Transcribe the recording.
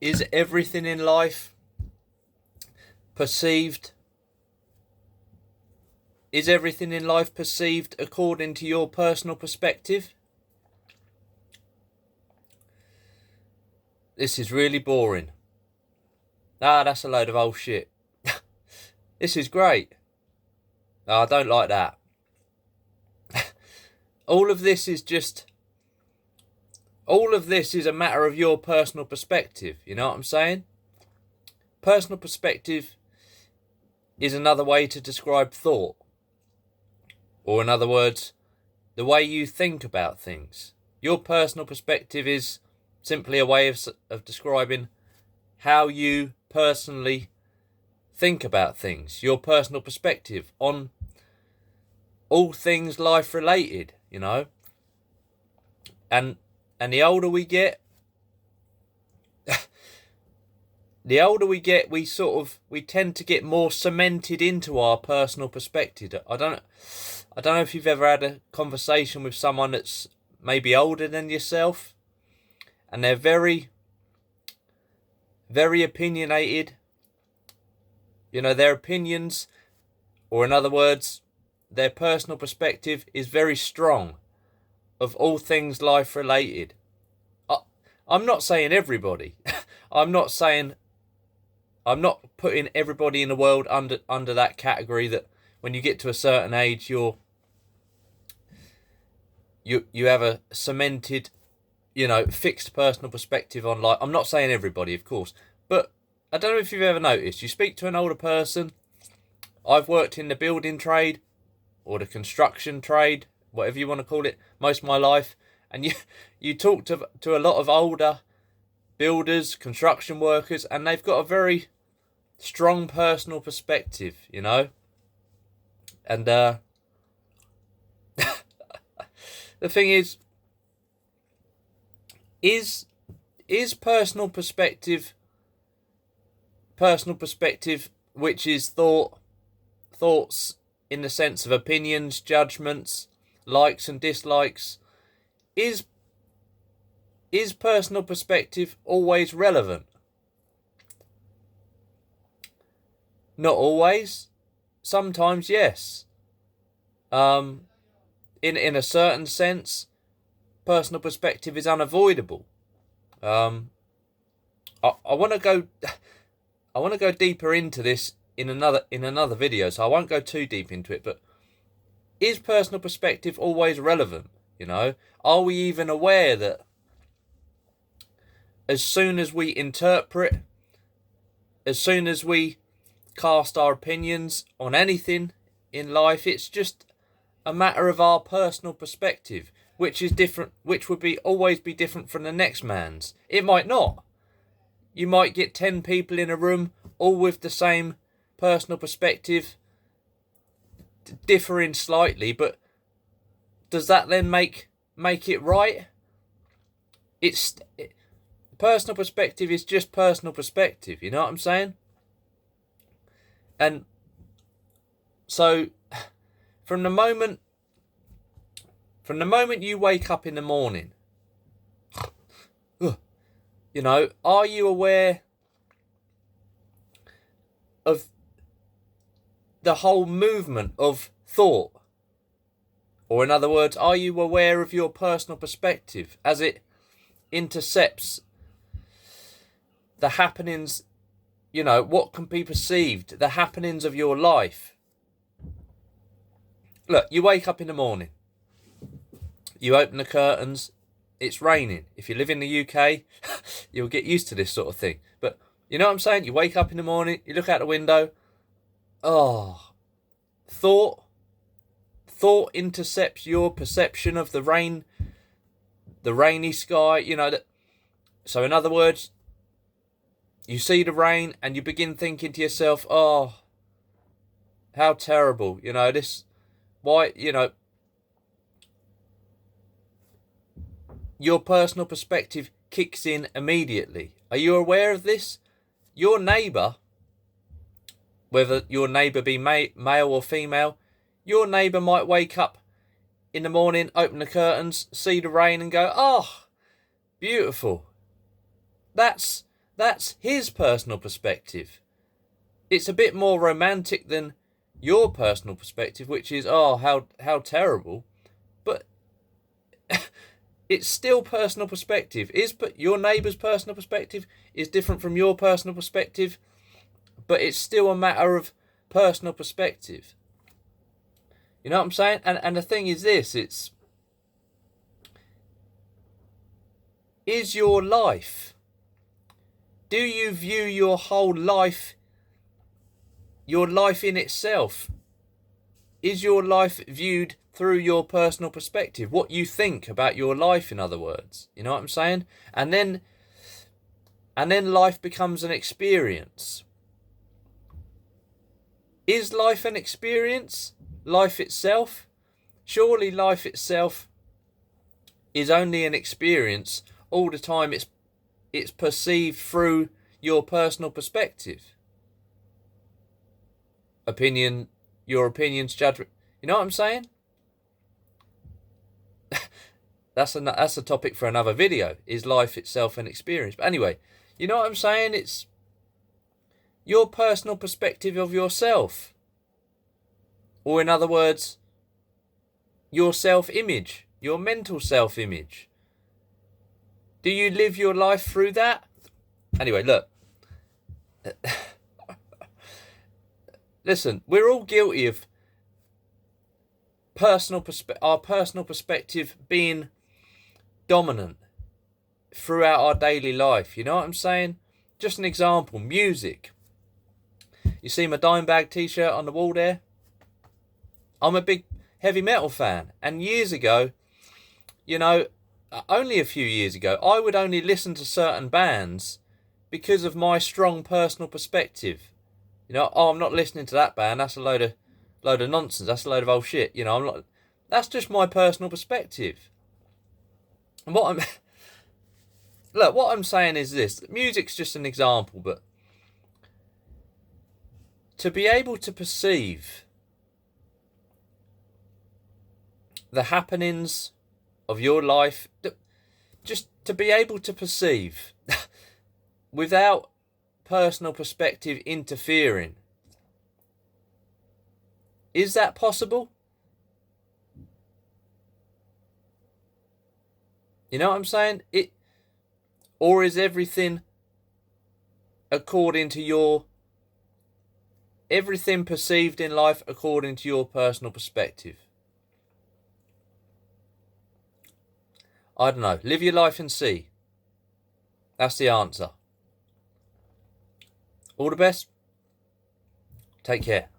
Is everything in life perceived? Is everything in life perceived according to your personal perspective? This is really boring. Ah, that's a load of old shit. This is great. I don't like that. All of this is a matter of your personal perspective. You know what I'm saying? Personal perspective is another way to describe thought. Or in other words, the way you think about things. Your personal perspective is simply a way of describing how you personally think about things. Your personal perspective on all things life related, you know. And the older we get, we tend to get more cemented into our personal perspective. I don't know if you've ever had a conversation with someone that's maybe older than yourself, and they're very, very opinionated. You know, their opinions, or in other words, their personal perspective is very strong of all things life related. I'm not saying everybody. I'm not putting everybody in the world under that category that when you get to a certain age you have a cemented, fixed personal perspective on life. I'm not saying everybody, of course, but I don't know if you've ever noticed, you speak to an older person. I've worked in the building trade or the construction trade, whatever you want to call it, most of my life, and you talk to a lot of older builders, construction workers, and they've got a very strong personal perspective, you know. And the thing is personal perspective, which is thoughts in the sense of opinions, judgments, likes and dislikes, is personal perspective always relevant? Not always. Sometimes, yes. In a certain sense, personal perspective is unavoidable. I want to go deeper into this in another video, so I won't go too deep into it. But is personal perspective always relevant? You know, are we even aware that as soon as we interpret, as soon as we cast our opinions on anything in life, it's just a matter of our personal perspective, which is different, which would always be different from the next man's. It might not. You might get 10 people in a room, all with the same personal perspective, differing slightly, but does that then make it right? Personal perspective is just personal perspective, you know what I'm saying? And so from the moment you wake up in the morning, you know, are you aware of the whole movement of thought? Or in other words, are you aware of your personal perspective as it intercepts the happenings, you know, what can be perceived, the happenings of your life? Look, you wake up in the morning, you open the curtains, it's raining. If you live in the UK, you'll get used to this sort of thing. But you know what I'm saying? You wake up in the morning, you look out the window, thought intercepts your perception of the rain, the rainy sky, you know. So in other words, you see the rain and you begin thinking to yourself, oh, how terrible, you know, this, why, you know, your personal perspective kicks in immediately. Are you aware of this? Your neighbour, whether your neighbour be male or female, your neighbour might wake up in the morning, open the curtains, see the rain and go, oh, beautiful. That's That's his personal perspective. It's a bit more romantic than your personal perspective, which is, oh, how terrible. But it's still personal perspective. Your neighbour's personal perspective is different from your personal perspective, but it's still a matter of personal perspective. You know what I'm saying? And the thing is this, is your life, do you view your whole life, your life in itself, is your life viewed through your personal perspective? What you think about your life, in other words. You know what I'm saying? And then life becomes an experience. Is life an experience? Life itself? Surely life itself is only an experience all the time. It's perceived through your personal perspective. Your opinions, judgment. You know what I'm saying? That's a topic for another video. Is life itself an experience? But anyway, you know what I'm saying? It's your personal perspective of yourself. Or in other words, your self-image, your mental self-image. Do you live your life through that? Anyway, look. Listen, we're all guilty of our personal perspective being dominant throughout our daily life. You know what I'm saying? Just an example, music. You see my Dimebag t-shirt on the wall there? I'm a big heavy metal fan. And years ago, only a few years ago, I would only listen to certain bands because of my strong personal perspective. I'm not listening to that band. That's a load of nonsense. That's a load of old shit. That's just my personal perspective. And what I'm saying is this: music's just an example, but to be able to perceive the happenings of your life, just to be able to perceive without personal perspective interfering, is that possible? You know what I'm saying? Or is everything everything perceived in life according to your personal perspective? I don't know. Live your life and see. That's the answer. All the best. Take care.